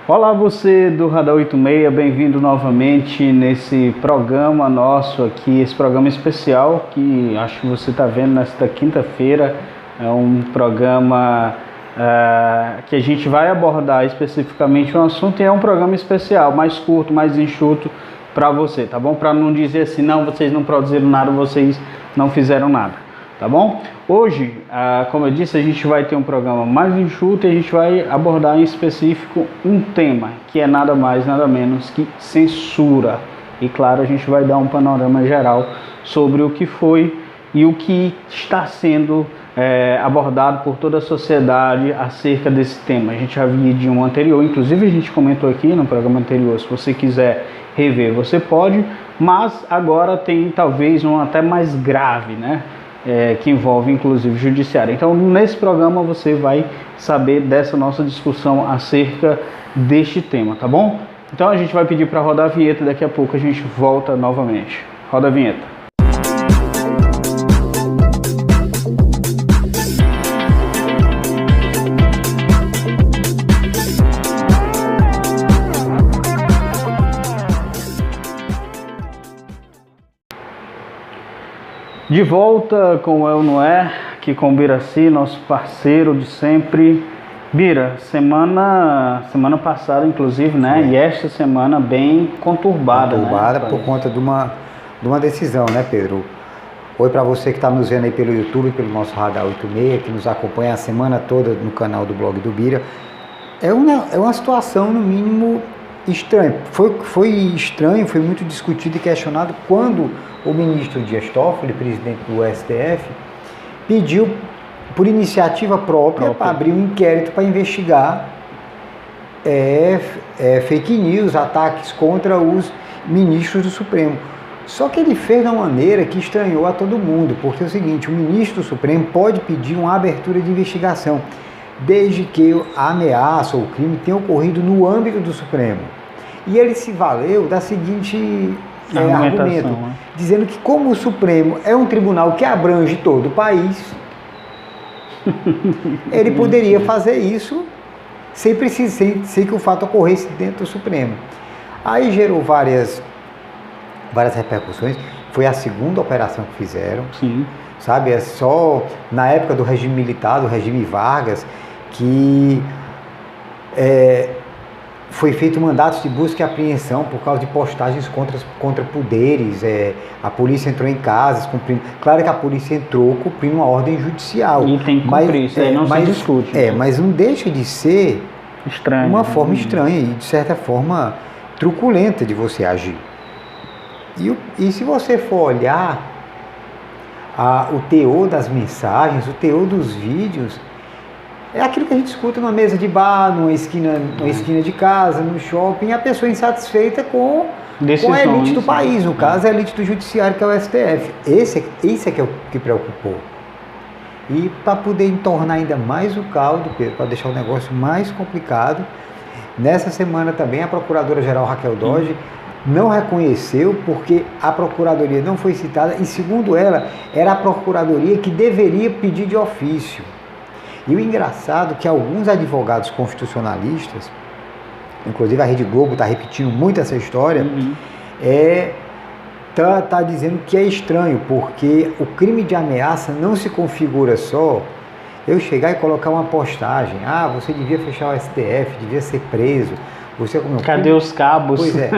Olá, você do Radar 86, bem-vindo novamente nesse programa nosso aqui, esse programa especial que acho que você está vendo nesta quinta-feira. É um programa que a gente vai abordar especificamente um assunto e é um programa especial, mais curto, mais enxuto para você, tá bom? Para não dizer assim, não, vocês não produziram nada, vocês não fizeram nada, tá bom? Hoje, como eu disse, a gente vai ter um programa mais enxuto e a gente vai abordar em específico um tema que é nada mais, nada menos que censura. E claro, a gente vai dar um panorama geral sobre o que foi e o que está sendo abordado por toda a sociedade acerca desse tema. A gente já viu de um anterior, inclusive a gente comentou aqui no programa anterior, se você quiser rever, você pode, mas agora tem talvez um até mais grave, né? Que envolve inclusive o judiciário. Então nesse programa você vai saber dessa nossa discussão acerca deste tema, tá bom? Então a gente vai pedir para rodar a vinheta, daqui a pouco a gente volta novamente. Roda a vinheta. De volta com o Eu Não É, aqui com o Biraci, nosso parceiro de sempre. Bira, semana passada inclusive, né? E esta semana bem conturbada, Conturbada, né? Por conta de uma decisão, né, Pedro? Oi para você que está nos vendo aí pelo YouTube, pelo nosso Radar 86, que nos acompanha a semana toda no canal do blog do Bira. É uma situação, no mínimo, estranha. Foi estranho, foi muito discutido e questionado quando o ministro Dias Toffoli, presidente do STF, pediu por iniciativa própria para abrir um inquérito para investigar fake news, ataques contra os ministros do Supremo. Só que ele fez de uma maneira que estranhou a todo mundo, porque é o seguinte, o ministro do Supremo pode pedir uma abertura de investigação, desde que a ameaça ou o crime tenha ocorrido no âmbito do Supremo. E ele se valeu da seguinte argumento, né? Dizendo que como o Supremo é um tribunal que abrange todo o país, ele poderia fazer isso sem que o fato ocorresse dentro do Supremo. Aí gerou várias repercussões. Foi a segunda operação que fizeram. Sim. Sabe, é só na época do regime militar, do regime Vargas, que foi feito mandatos de busca e apreensão por causa de postagens contra poderes. A polícia entrou em casas cumprindo. Claro que a polícia entrou cumprindo uma ordem judicial. E tem que cumprir, isso aí não se discute. Mas não deixa de ser estranho, uma forma estranha e, de certa forma, truculenta de você agir. E se você for olhar o teor das mensagens, o teor dos vídeos, é aquilo que a gente escuta numa mesa de bar, numa esquina de casa, no shopping, a pessoa insatisfeita com a elite do país, no caso a elite do judiciário, que é o STF. Esse é que é o que preocupou. E para poder entornar ainda mais o caldo, Pedro, para deixar o negócio mais complicado, nessa semana também a Procuradora-Geral Raquel Dodge não reconheceu, porque a Procuradoria não foi citada e, segundo ela, era a Procuradoria que deveria pedir de ofício. E o engraçado é que alguns advogados constitucionalistas, inclusive a Rede Globo está repetindo muito essa história, tá dizendo que é estranho, porque o crime de ameaça não se configura só eu chegar e colocar uma postagem, você devia fechar o STF, devia ser preso. Cadê os cabos? Pois é,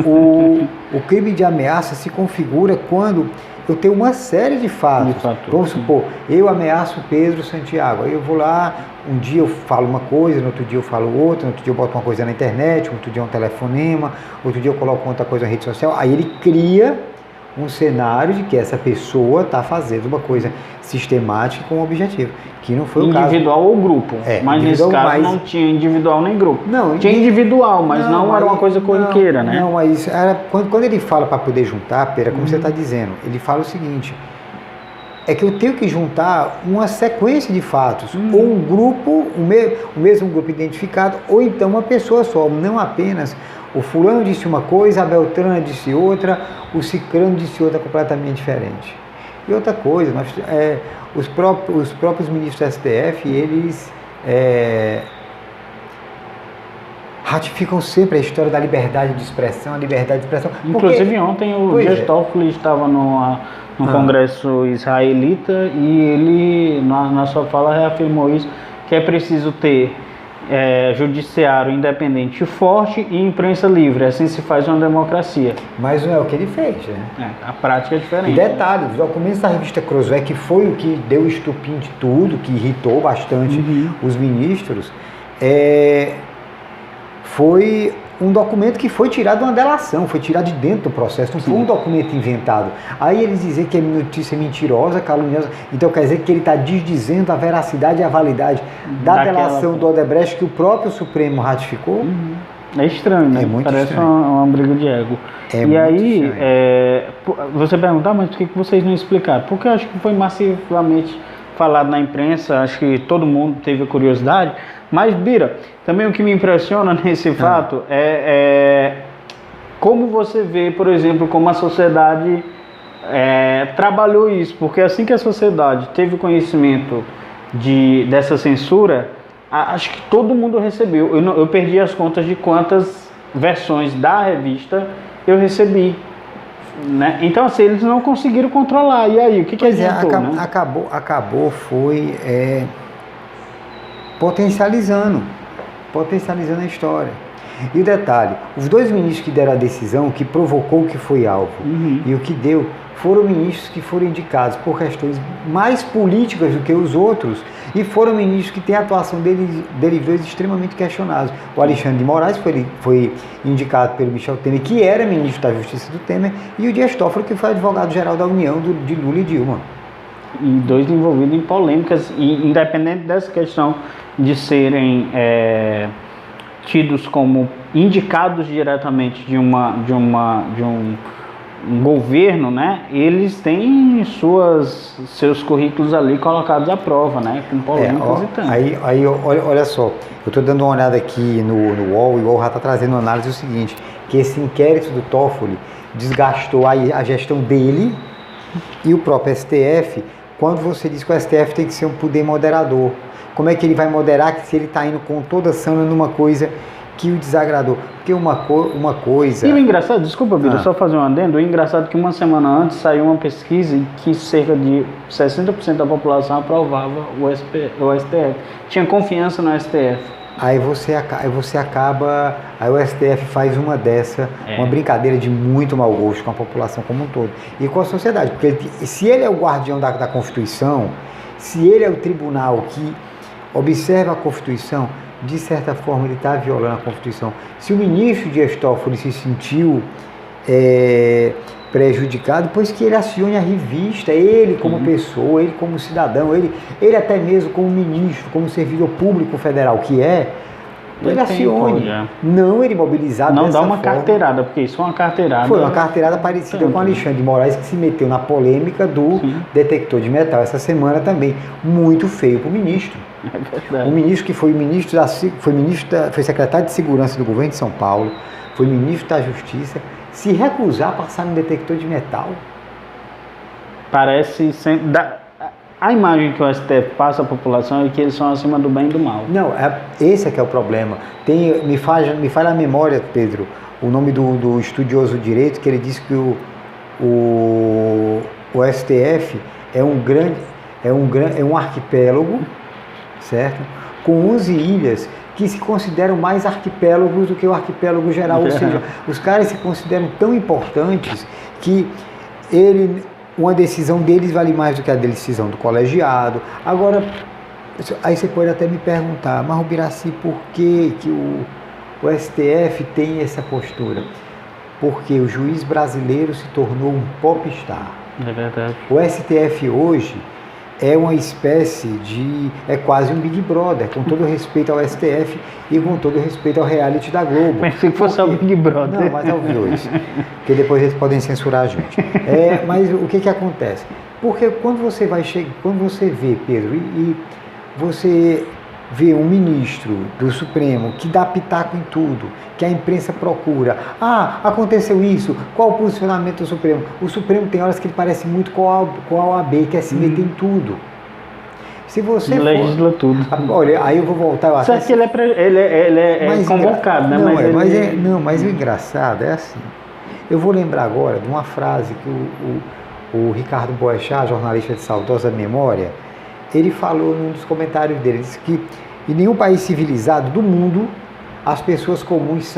o crime de ameaça se configura quando eu tenho uma série de fatos. Vamos supor, eu ameaço Pedro Santiago, aí eu vou lá, um dia eu falo uma coisa, no outro dia eu falo outra, no outro dia eu boto uma coisa na internet, no outro dia um telefonema, outro dia eu coloco outra coisa na rede social, aí ele cria um cenário de que essa pessoa está fazendo uma coisa sistemática com um objetivo, que não foi o caso. Individual ou grupo, mas nesse caso não tinha individual nem grupo. Não, tinha individual, mas não era uma coisa corriqueira, né? Não, mas quando ele fala para poder juntar, Pera, como você está dizendo, ele fala o seguinte, é que eu tenho que juntar uma sequência de fatos, ou um grupo, o mesmo grupo identificado, ou então uma pessoa só, não apenas o fulano disse uma coisa, a Beltrana disse outra, o cicrano disse outra completamente diferente. E outra coisa, os próprios ministros do STF, eles ratificam sempre a história da liberdade de expressão, a liberdade de expressão. Inclusive ontem o Dias Toffoli estava no Congresso israelita e ele, na sua fala, reafirmou isso, que é preciso ter judiciário independente forte e imprensa livre, assim se faz uma democracia. Mas não é o que ele fez, né? A prática é diferente. E detalhe, os documentos da revista Cruzeiro, que foi o que deu o estupim de tudo, que irritou bastante os ministros, foi um documento que foi tirado de uma delação, foi tirado de dentro do processo, não foi um documento inventado. Aí eles dizem que é notícia mentirosa, caluniosa, então quer dizer que ele está desdizendo a veracidade e a validade da delação do Odebrecht que o próprio Supremo ratificou. É estranho, né? Parece uma briga de ego. E aí, você perguntar, mas por que vocês não explicaram? Porque eu acho que foi massivamente falado na imprensa, acho que todo mundo teve a curiosidade. Mas, Bira, também o que me impressiona nesse fato é como você vê, por exemplo, como a sociedade trabalhou isso. Porque assim que a sociedade teve conhecimento dessa censura, acho que todo mundo recebeu. Eu perdi as contas de quantas versões da revista eu recebi. Né? Então, assim, eles não conseguiram controlar. E aí, o que adiantou? Acabou foi potencializando a história. E o detalhe, os dois ministros que deram a decisão, que provocou o que foi alvo e o que deu, foram ministros que foram indicados por questões mais políticas do que os outros e foram ministros que têm a atuação deles extremamente questionados. O Alexandre de Moraes foi indicado pelo Michel Temer, que era ministro da Justiça do Temer, e o Dias Toffoli, que foi advogado-geral da União de Lula e Dilma. E dois envolvidos em polêmicas, e independente dessa questão de serem tidos como indicados diretamente de um governo, né? Eles têm seus currículos ali colocados à prova, né? Com polêmicas e tanto. Aí olha só, eu estou dando uma olhada aqui no UOL, e o UOL já está trazendo uma análise do seguinte, que esse inquérito do Toffoli desgastou a gestão dele e o próprio STF. Quando você diz que o STF tem que ser um poder moderador, como é que ele vai moderar se ele está indo com toda a sana numa coisa que o desagradou? Porque uma coisa... E o engraçado, desculpa, Vitor, só fazer um adendo, o engraçado é que uma semana antes saiu uma pesquisa em que cerca de 60% da população aprovava o STF. Tinha confiança no STF. Aí o STF faz uma brincadeira de muito mau gosto com a população como um todo e com a sociedade, porque se ele é o guardião da Constituição, se ele é o tribunal que observa a Constituição, de certa forma ele está violando a Constituição. Se o ministro Dias Toffoli se sentiu prejudicado, pois que ele acione a revista, ele como pessoa, ele como cidadão, ele até mesmo como ministro, como servidor público federal que ele acione. Não ele mobilizado não dessa dá uma forma. Carteirada, porque isso é uma carteirada. Foi uma carteirada parecida com o Alexandre de Moraes, que se meteu na polêmica do detector de metal essa semana também. Muito feio para o ministro. É verdade. O ministro que foi secretário de Segurança do governo de São Paulo, foi ministro da Justiça, se recusar a passar no detector de metal. Parece sempre... A imagem que o STF passa à população é que eles são acima do bem e do mal. Não, esse é que é o problema. Me falha a memória, Pedro, o nome do estudioso do direito, que ele disse que o STF é um arquipélago, certo? Com 11 ilhas que se consideram mais arquipélagos do que o arquipélago geral. Ou seja, os caras se consideram tão importantes que uma decisão deles vale mais do que a decisão do colegiado. Agora, aí você pode até me perguntar, mas Rubiraci, por que o STF tem essa postura? Porque o juiz brasileiro se tornou um popstar. É verdade. O STF hoje é uma espécie é quase um Big Brother, com todo respeito ao STF e com todo respeito ao reality da Globo. Pensei que fosse o Big Brother. Não, mas é os dois, porque depois eles podem censurar a gente. Mas o que acontece? Porque quando você vê, Pedro, e você vê um ministro do Supremo que dá pitaco em tudo, que a imprensa procura, aconteceu isso, qual o posicionamento do Supremo? O Supremo tem horas que ele parece muito com a OAB, que é se meter em tudo. Se você legisla tudo. Olha, aí eu vou voltar. Eu certo que ele é convocado, né? Mas o engraçado é assim. Eu vou lembrar agora de uma frase que o Ricardo Boechat, jornalista de saudosa memória, ele falou num dos comentários dele, disse que em nenhum país civilizado do mundo as pessoas comuns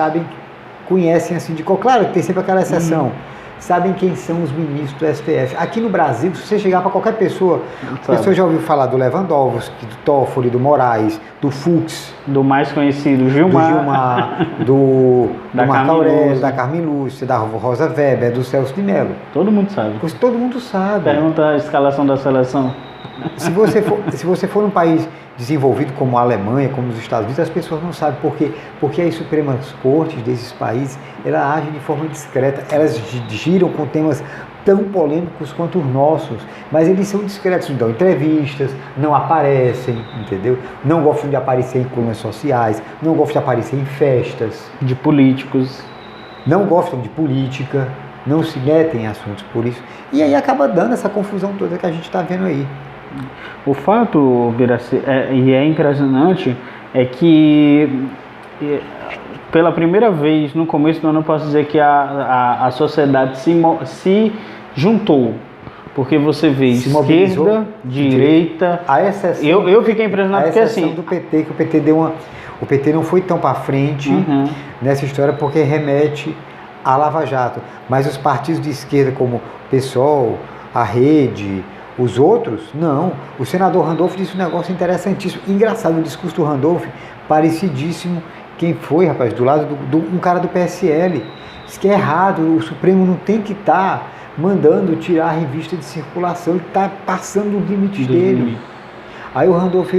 conhecem assim de qual. Claro que tem sempre aquela exceção. Sabem quem são os ministros do STF. Aqui no Brasil, se você chegar para qualquer pessoa, a pessoa já ouviu falar do Lewandowski, do Toffoli, do Moraes, do Fux, do mais conhecido Gilmar, do Marco Aurélio, da Carmen Lúcia, da Rosa Weber, do Celso de Mello. Todo mundo sabe. Todo mundo sabe. Pergunta a escalação da seleção. Se você for num país desenvolvido como a Alemanha, como os Estados Unidos, as pessoas não sabem por quê. Porque as Supremas Cortes desses países, elas agem de forma discreta, elas giram com temas tão polêmicos quanto os nossos, mas eles são discretos, não dão entrevistas, não aparecem, entendeu? Não gostam de aparecer em colunas sociais, não gostam de aparecer em festas. De políticos. Não gostam de política, não se metem em assuntos por isso. E aí acaba dando essa confusão toda que a gente está vendo aí. O fato, Biraci, e é impressionante, é que pela primeira vez no começo do ano eu posso dizer que a sociedade se juntou, porque você vê esquerda, direita. A exceção, eu fiquei impressionado porque assim do PT, que o PT não foi tão para frente nessa história porque remete à Lava Jato, mas os partidos de esquerda como o PSOL, a Rede, os outros, não. O senador Randolph disse um negócio interessantíssimo. Engraçado, o discurso do Randolph, parecidíssimo. Quem foi, rapaz? Do lado um cara do PSL. Diz que é errado, o Supremo não tem que estar mandando tirar a revista de circulação, ele está passando os limites dele. Aí o Randolph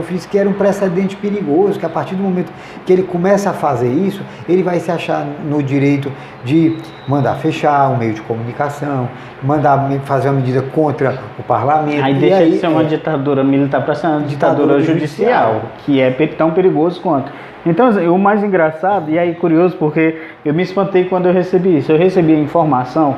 disse que era um precedente perigoso, que a partir do momento que ele começa a fazer isso, ele vai se achar no direito de mandar fechar um meio de comunicação, mandar fazer uma medida contra o parlamento. Aí deixa de ser uma ditadura militar para ser uma ditadura judicial, que é tão perigoso quanto. Então, o mais engraçado, e aí curioso, porque eu me espantei quando eu recebi isso. Eu recebi a informação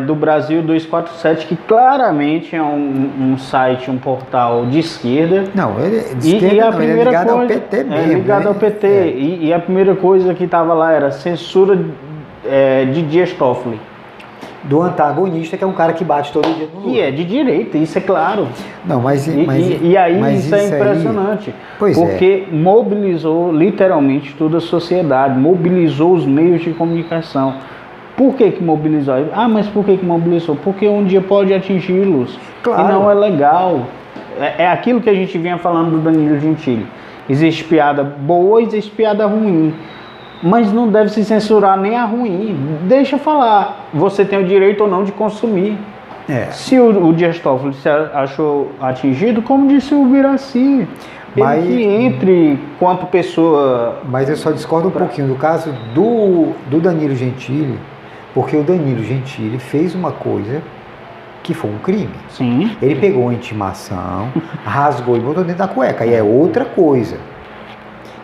do Brasil 247, que claramente é um site, um portal de esquerda. Não, ele é de esquerda, ele é ligado ao PT mesmo. É ligado ao PT. E a primeira coisa que estava lá era censura de Dias Toffoli. Do antagonista, que é um cara que bate todo dia no Lula. E é de direita, isso é claro. Não, mas isso é impressionante. Porque mobilizou literalmente toda a sociedade, mobilizou os meios de comunicação. Por que mobilizou? Mas por que mobilizou? Porque um dia pode atingi-los. Claro. E não é legal. É aquilo que a gente vinha falando do Danilo Gentili. Existe piada boa, existe piada ruim. Mas não deve se censurar nem a ruim. Deixa falar. Você tem o direito ou não de consumir. Se o Dias Toffoli se achou atingido, como disse o Biraci, ele entre quanto pessoa... Mas eu só discordo um pouquinho do caso do Danilo Gentili, porque o Danilo Gentili fez uma coisa que foi um crime. Sim. Ele pegou uma intimação, rasgou e botou dentro da cueca. E é outra coisa.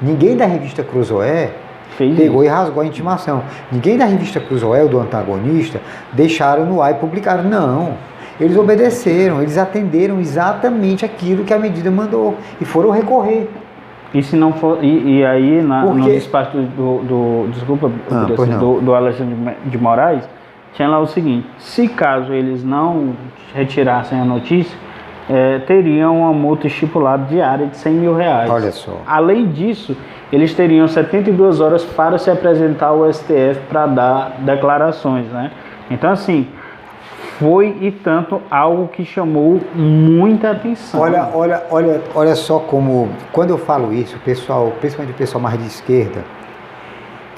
Ninguém da revista Cruzoé pegou e rasgou a intimação. Ninguém da revista Cruzoé, do antagonista, deixaram no ar e publicaram. Não. Eles obedeceram, eles atenderam exatamente aquilo que a medida mandou e foram recorrer. E se não for. E aí, no despacho do Alexandre de Moraes, tinha lá o seguinte: se caso eles não retirassem a notícia, teriam uma multa estipulada diária de R$100 mil. Olha só. Além disso, eles teriam 72 horas para se apresentar ao STF para dar declarações, né? Então, assim, foi e tanto algo que chamou muita atenção. Olha só como, quando eu falo isso, o pessoal, principalmente o pessoal mais de esquerda,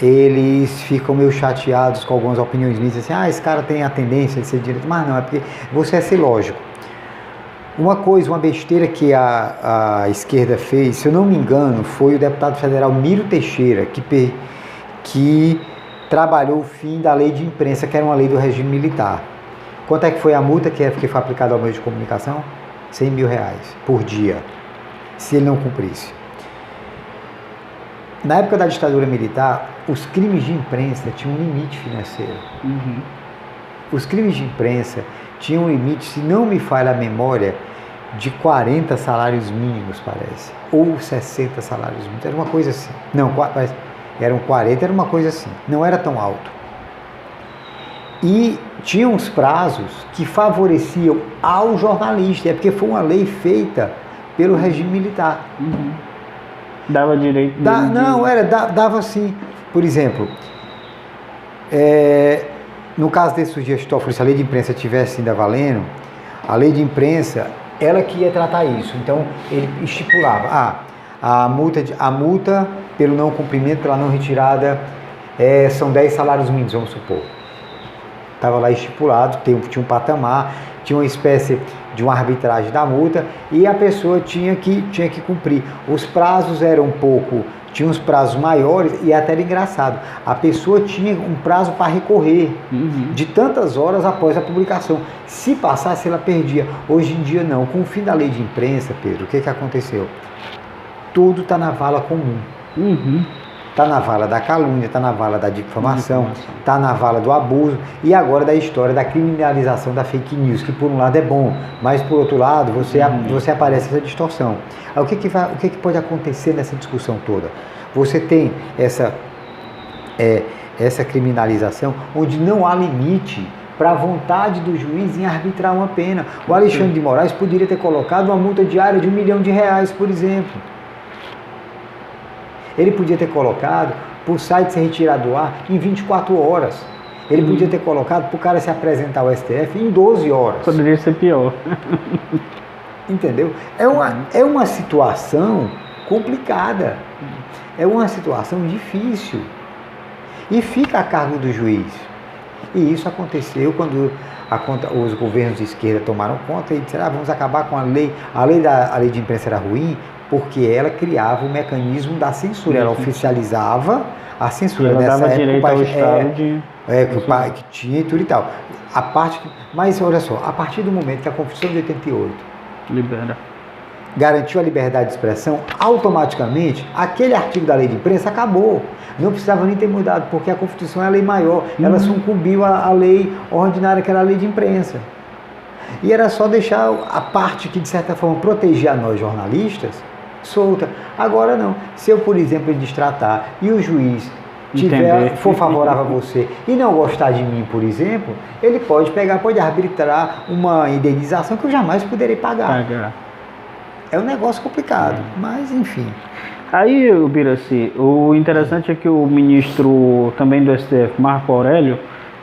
eles ficam meio chateados com algumas opiniões minhas, assim, esse cara tem a tendência de ser direito, mas não, é porque você é ser lógico. Uma besteira que a esquerda fez, se eu não me engano, foi o deputado federal Miro Teixeira, que trabalhou o fim da lei de imprensa, que era uma lei do regime militar. Quanto é que foi a multa que foi aplicada ao meio de comunicação? R$100 mil por dia. se ele não cumprisse. Na época da ditadura militar, os crimes de imprensa tinham um limite financeiro. Uhum. Os crimes de imprensa tinham um limite, se não me falha a memória, de 40 salários mínimos, parece. Ou 60 salários mínimos. Era uma coisa assim. Não, eram 40, era uma coisa assim. Não era tão alto. E tinha uns prazos que favoreciam ao jornalista. É porque foi uma lei feita pelo regime militar. Uhum. Dava direito de... Dava assim. Por exemplo, no caso desses dias, se a lei de imprensa estivesse ainda valendo, a lei de imprensa, ela que ia tratar isso. Então, ele estipulava, a multa pelo não cumprimento, pela não retirada, são 10 salários mínimos, vamos supor. Estava lá estipulado, tinha um patamar, tinha uma espécie de uma arbitragem da multa e a pessoa tinha que cumprir. Os prazos eram tinha uns prazos maiores e até era engraçado. A pessoa tinha um prazo para recorrer de tantas horas após a publicação. Se passasse, ela perdia. Hoje em dia não. Com o fim da lei de imprensa, Pedro, o que aconteceu? Tudo está na vala comum. Está na vala da calúnia, está na vala da difamação, está na vala do abuso e agora da história da criminalização da fake news, que por um lado é bom, mas por outro lado você aparece essa distorção. Aí, o que pode acontecer nessa discussão toda? Você tem essa criminalização onde não há limite para a vontade do juiz em arbitrar uma pena. O Alexandre de Moraes poderia ter colocado uma multa diária de R$1 milhão, por exemplo. Ele podia ter colocado para o site ser retirado do ar em 24 horas. Ele podia ter colocado para o cara se apresentar ao STF em 12 horas. Poderia ser pior. Entendeu? É uma situação complicada. É uma situação difícil. E fica a cargo do juiz. E isso aconteceu quando os governos de esquerda tomaram conta e disseram, vamos acabar com a lei. A lei de imprensa era ruim, porque ela criava o mecanismo da censura, ela oficializava a censura. Ela nessa dava época, direito ao Estado que o pai que tinha e tudo e tal. Mas olha só, a partir do momento que a Constituição de 88 garantiu a liberdade de expressão, automaticamente aquele artigo da lei de imprensa acabou. Não precisava nem ter mudado, porque a Constituição é a lei maior, ela sucumbiu à lei ordinária, que era a lei de imprensa. E era só deixar a parte que, de certa forma, protegia a nós jornalistas solta. Agora não. Se eu, por exemplo, destratar e o juiz for favorável a você e não gostar de mim, por exemplo, ele pode arbitrar uma indenização que eu jamais poderei pagar. É um negócio complicado, mas enfim. Aí, Biraci, o interessante é que o ministro também do STF, Marco Aurélio,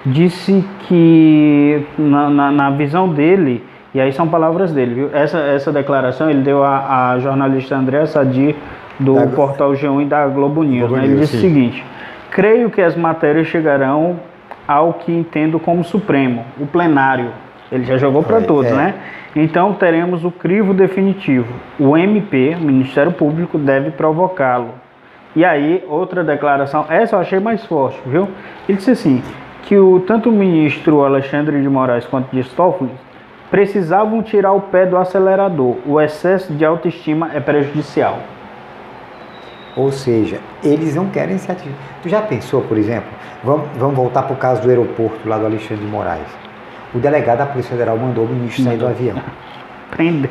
disse que na visão dele, e aí são palavras dele, viu? Essa declaração ele deu à jornalista Andréa Sadi, do portal G1 e da Globo News. Ele disse o seguinte: creio que as matérias chegarão ao que entendo como Supremo, o plenário. Ele já jogou para todos, né? Então teremos o crivo definitivo. O MP, o Ministério Público, deve provocá-lo. E aí, outra declaração, essa eu achei mais forte, viu? Ele disse assim, que tanto o ministro Alexandre de Moraes quanto de Toffoli precisavam tirar o pé do acelerador. O excesso de autoestima é prejudicial. Ou seja, eles não querem se atingir. Tu já pensou, por exemplo, vamos voltar para o caso do aeroporto lá do Alexandre de Moraes. O delegado da Polícia Federal mandou o ministro sair do avião.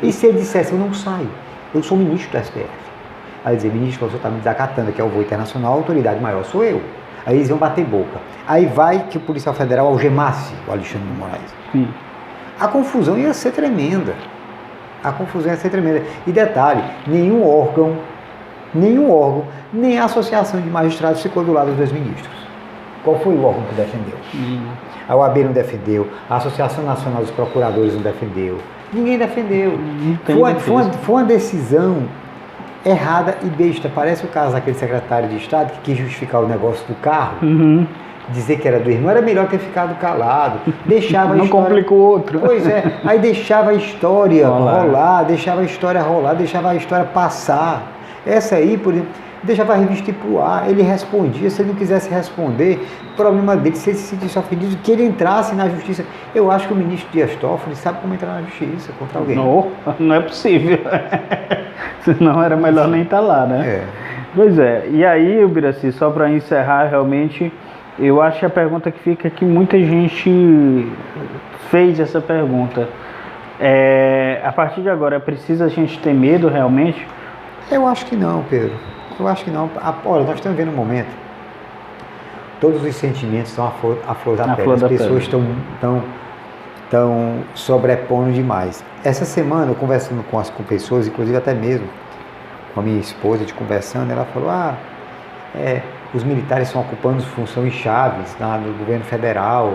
E se ele dissesse, eu não saio, eu sou ministro do STF. Aí ele dizia, ministro, o senhor está me desacatando, que é o voo internacional, a autoridade maior sou eu. Aí eles iam bater boca. Aí vai que o policial federal algemasse o Alexandre de Moraes. A confusão ia ser tremenda. E detalhe, nenhum órgão, nem a Associação de Magistrados ficou do lado dos dois ministros. Qual foi o órgão que defendeu? A OAB não defendeu, a Associação Nacional dos Procuradores não defendeu, ninguém defendeu. Foi uma decisão errada e besta. Parece o caso daquele secretário de Estado que quis justificar o negócio do carro, dizer que era do irmão. Era melhor ter ficado calado, deixava não complica o outro. Pois é, aí deixava a história rolar, deixava a história passar. Essa aí, deixava a revista ir pro ar, ele respondia, se ele não quisesse responder, o problema dele, se ele se sentisse ofendido, que ele entrasse na justiça. Eu acho que o ministro Dias Toffoli sabe como entrar na justiça contra alguém. Não é possível. Senão era melhor nem estar lá, né? É. Pois é, e aí, Ubiraci, só para encerrar, realmente, eu acho que a pergunta que fica é que muita gente fez essa pergunta. A partir de agora, precisa a gente ter medo realmente? Eu acho que não, Pedro. Eu acho que não. Olha, nós estamos vendo um momento, todos os sentimentos estão à flor da pele. As pessoas estão sobrepondo demais. Essa semana, eu conversando com pessoas, inclusive até mesmo com a minha esposa, conversando, ela falou, os militares estão ocupando funções chaves no governo federal,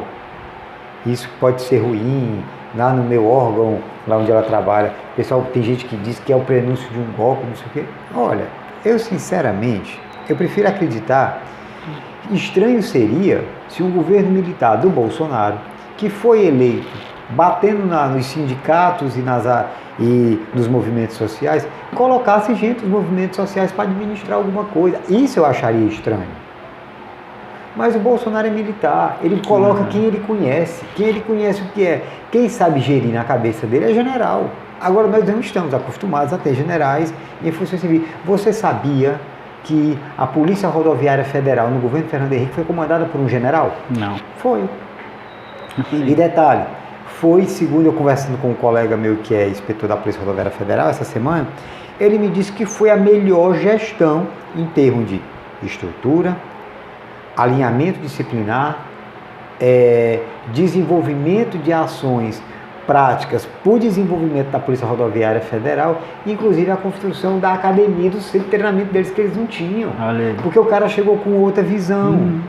isso pode ser ruim, lá no meu órgão, lá onde ela trabalha, pessoal, tem gente que diz que é o prenúncio de um golpe, não sei o quê. Olha, eu sinceramente, eu prefiro acreditar, estranho seria se um governo militar do Bolsonaro, que foi eleito batendo nos sindicatos e nos movimentos sociais, colocasse gente dos movimentos sociais para administrar alguma coisa. Isso eu acharia estranho. Mas o Bolsonaro é militar, ele coloca quem ele conhece o que é. Quem sabe gerir na cabeça dele é general. Agora nós não estamos acostumados a ter generais em função civil. Você sabia que a Polícia Rodoviária Federal no governo Fernando Henrique foi comandada por um general? Não. Foi. E detalhe, foi, segundo eu conversando com um colega meu que é inspetor da Polícia Rodoviária Federal essa semana, ele me disse que foi a melhor gestão em termos de estrutura, alinhamento disciplinar, desenvolvimento de ações práticas para o desenvolvimento da Polícia Rodoviária Federal, inclusive a construção da academia do centro de treinamento deles que eles não tinham, porque o cara chegou com outra visão.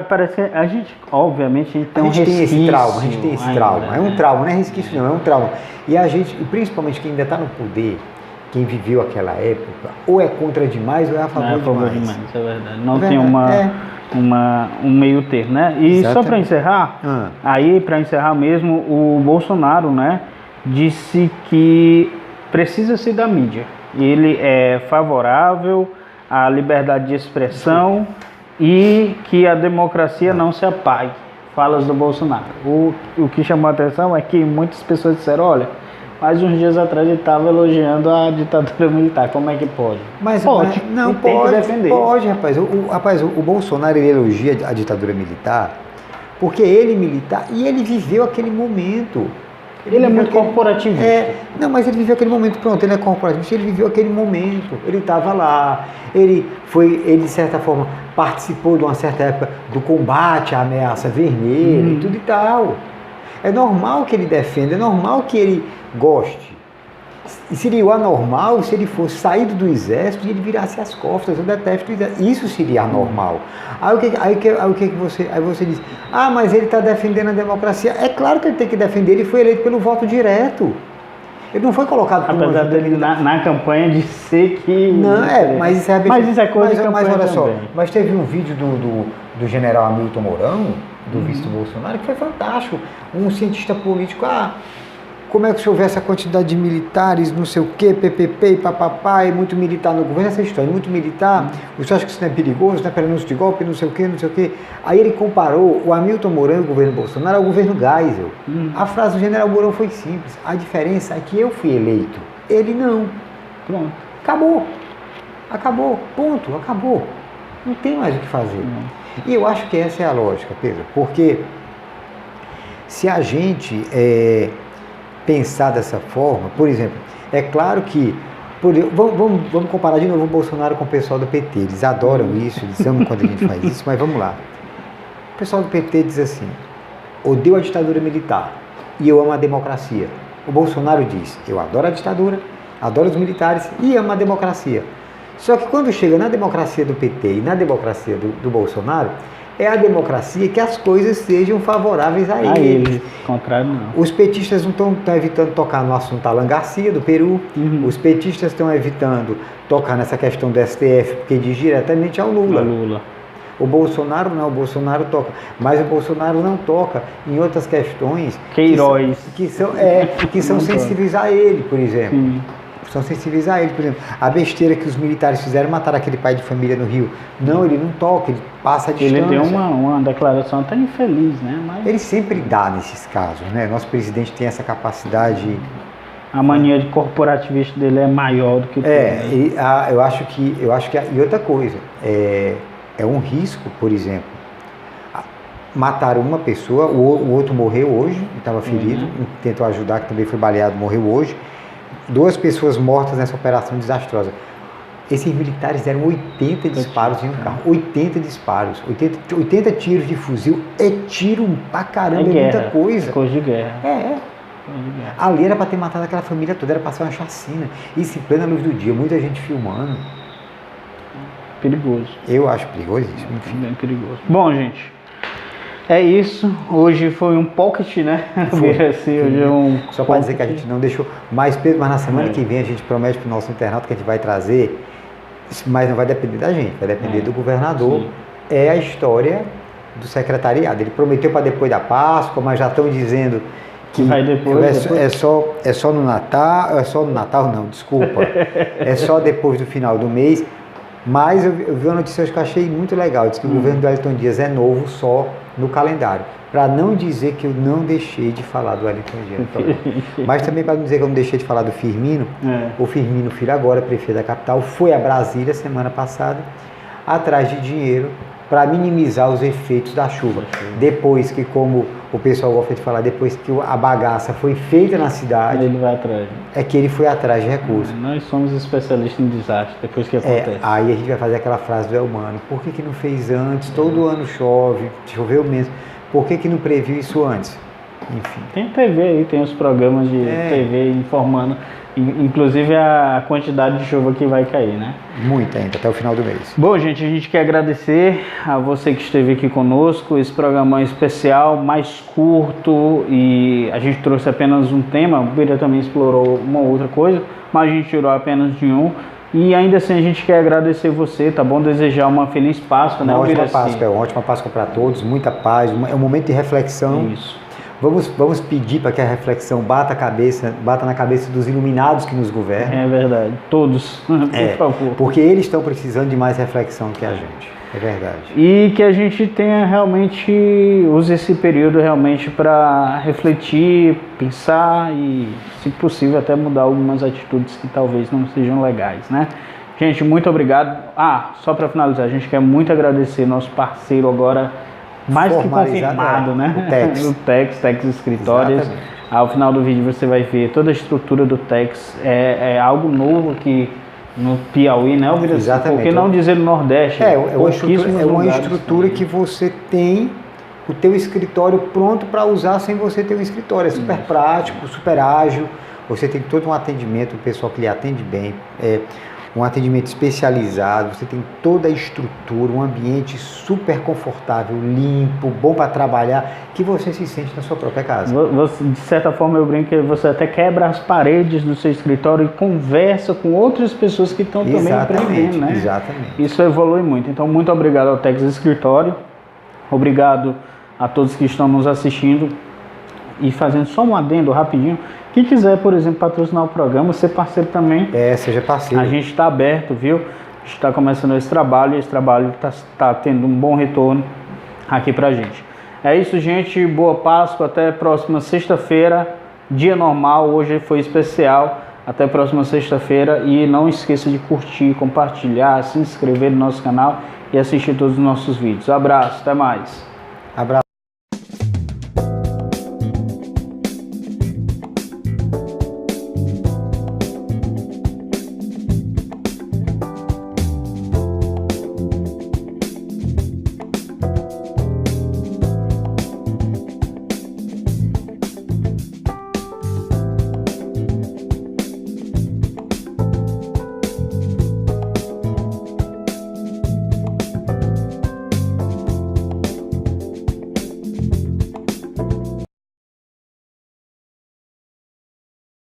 Parece que a gente, obviamente, a gente tem esse trauma, é um trauma, não é resquício não, é um trauma. E a gente, principalmente quem ainda está no poder, quem viveu aquela época, ou é contra demais ou é a favor demais. É verdade. Não tem um meio termo, né? E exatamente. Só para encerrar, para encerrar mesmo, o Bolsonaro, né, disse que precisa-se da mídia. Ele é favorável à liberdade de expressão e que a democracia não se apague. Falas do Bolsonaro. O que chamou a atenção é que muitas pessoas disseram, olha, mas uns dias atrás ele estava elogiando a ditadura militar, como é que pode? Pode, não pode, tem que defender. Pode, rapaz. O Bolsonaro ele elogia a ditadura militar porque ele é militar e ele viveu aquele momento. Ele é muito corporativista. Não, mas ele viveu aquele momento, pronto, ele é corporativista, ele viveu aquele momento, ele estava lá, ele de certa forma participou de uma certa época do combate à ameaça vermelha e tudo e tal. É normal que ele defenda, é normal que ele goste. E seria o anormal se ele fosse saído do exército e ele virasse as costas. Eu detesto o exército. Isso seria anormal. Aí você diz, mas ele está defendendo a democracia. É claro que ele tem que defender, ele foi eleito pelo voto direto. Ele não foi colocado por apesar dele na campanha de ser que... Não, mas isso é... Mas isso é coisa de campanha olha só, também. mas teve um vídeo do general Hamilton Mourão, do vice do Bolsonaro, que foi fantástico. Um cientista político, como é que se houvesse a quantidade de militares, não sei o quê, PPP e papapá, e muito militar no governo, essa história, muito militar, você acha que isso não é perigoso, não é prenúncio de golpe, não sei o quê. Aí ele comparou o Hamilton Mourão e o governo Bolsonaro ao governo Geisel. A frase do general Mourão foi simples, a diferença é que eu fui eleito, ele não. Pronto. Acabou, ponto, acabou. Não tem mais o que fazer. E eu acho que essa é a lógica, Pedro, porque se a gente pensar dessa forma, por exemplo, é claro que, vamos comparar de novo o Bolsonaro com o pessoal do PT, eles adoram isso, eles amam quando a gente faz isso, mas vamos lá. O pessoal do PT diz assim, odeio a ditadura militar e eu amo a democracia. O Bolsonaro diz, eu adoro a ditadura, adoro os militares e amo a democracia. Só que quando chega na democracia do PT e na democracia do Bolsonaro, é a democracia que as coisas sejam favoráveis a eles. Contrário não. Os petistas não estão evitando tocar no assunto Alan Garcia, do Peru. Os petistas estão evitando tocar nessa questão do STF, porque diz diretamente ao Lula. O Bolsonaro não, o Bolsonaro toca. Mas o Bolsonaro não toca em outras questões Queiroz. que são sensíveis a ele, por exemplo. são sensíveis a ele. Por exemplo, a besteira que os militares fizeram, matar aquele pai de família no Rio. Não, ele não toca, ele passa a distância. Ele deu uma declaração até infeliz, né? Mas ele sempre dá nesses casos, né? Nosso presidente tem essa capacidade. A mania de corporativista dele é maior do que o eu acho que e outra coisa, é um risco, por exemplo, mataram uma pessoa, o outro morreu hoje, estava ferido, tentou ajudar, que também foi baleado, morreu hoje. 2 pessoas mortas nessa operação desastrosa. Esses militares deram 80 disparos em um carro. 80 disparos. 80 tiros de fuzil. É tiro pra caramba, é muita coisa. Coisa de guerra. Ali era pra ter matado aquela família toda, era pra ser uma chacina. Isso em plena luz do dia, muita gente filmando. Perigoso. Eu acho perigosíssimo, enfim. Bem perigoso. Bom, gente, é isso. Hoje foi um pocket, né? Hoje é um só para dizer que a gente não deixou mais peso, mas na semana que vem a gente promete para o nosso internauta que a gente vai trazer, mas não vai depender da gente, vai depender do governador. Sim. É a história do secretariado. Ele prometeu para depois da Páscoa, mas já estão dizendo que vai depois. É só no Natal, não, desculpa. É só depois do final do mês. Mas eu vi uma notícia hoje que eu achei muito legal. Diz que o governo do Wellington Dias é novo só no calendário. Para não dizer que eu não deixei de falar do Wellington Dias. Mas também para não dizer que eu não deixei de falar do Firmino. O Firmino Filho, agora prefeito da capital, foi a Brasília semana passada atrás de dinheiro para minimizar os efeitos da chuva. Depois que, como o pessoal gosta de falar, depois que a bagaça foi feita na cidade, ele vai atrás. É que ele foi atrás de recursos. Nós somos especialistas em desastre, depois que acontece. Aí a gente vai fazer aquela frase do Elmano: por que não fez antes? Todo ano chove, choveu mesmo. Por que não previu isso antes? Enfim. Tem TV aí, tem os programas de TV informando, inclusive a quantidade de chuva que vai cair, né? Muita ainda, até o final do mês. Bom, gente, a gente quer agradecer a você que esteve aqui conosco. Esse programa é especial, mais curto, e a gente trouxe apenas um tema. O Bira também explorou uma outra coisa, mas a gente tirou apenas de um. E ainda assim a gente quer agradecer você, tá bom? Desejar uma feliz Páscoa, né? Uma ótima Páscoa, uma ótima Páscoa para todos, muita paz, é um momento de reflexão. Isso. Vamos pedir para que a reflexão bata na cabeça dos iluminados que nos governam. É verdade, todos, por favor. Porque eles estão precisando de mais reflexão que a gente, é verdade. E que a gente tenha realmente, use esse período realmente para refletir, pensar e, se possível, até mudar algumas atitudes que talvez não sejam legais, né? Gente, muito obrigado. Só para finalizar, a gente quer muito agradecer nosso parceiro agora, mais que confirmado, né? O Tex Escritórios. Ao final do vídeo você vai ver toda a estrutura do Tex. É algo novo aqui no Piauí, né? Exatamente. Por que não dizer no Nordeste? É uma estrutura que você tem o teu escritório pronto para usar sem você ter um escritório. É super prático, super ágil. Você tem todo um atendimento, o pessoal que lhe atende bem. Um atendimento especializado, você tem toda a estrutura, um ambiente super confortável, limpo, bom para trabalhar, que você se sente na sua própria casa. De certa forma, eu brinco que você até quebra as paredes do seu escritório e conversa com outras pessoas que estão também aprendendo, né? Exatamente. Isso evolui muito. Então, muito obrigado ao Tex Escritório, obrigado a todos que estão nos assistindo. E fazendo só um adendo rapidinho, quem quiser, por exemplo, patrocinar o programa, ser parceiro também. Seja parceiro. A gente está aberto, viu? A gente está começando esse trabalho e esse trabalho está tendo um bom retorno aqui pra gente. É isso, gente. Boa Páscoa. Até a próxima sexta-feira. Dia normal. Hoje foi especial. Até a próxima sexta-feira. E não esqueça de curtir, compartilhar, se inscrever no nosso canal e assistir todos os nossos vídeos. Abraço. Até mais. Abraço.